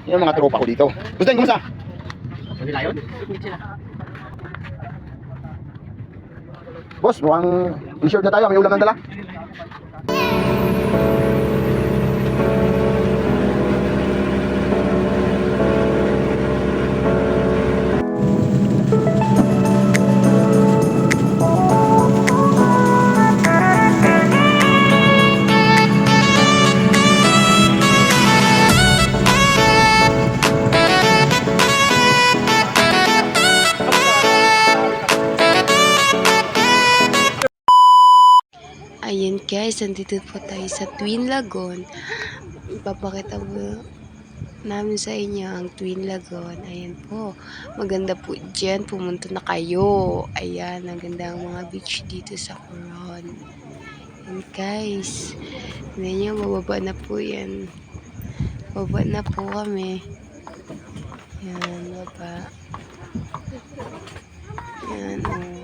Yan ang mga tropa ko dito. Gusto nyo, kumusta? Boss, mukhang t-shirt na tayo. May ulam ng dala. Ayan guys, nandito po tayo sa Twin Lagoon. Ipapakita po namin sa inyo ang Twin Lagoon. Ayan po, maganda po dyan. Pumunta na kayo. Ayan, ang ganda ang mga beach dito sa Coron. Ayan guys, tignan nyo, mababa na po yan. Baba na po kami. Ayan, baba. Ayan, oh.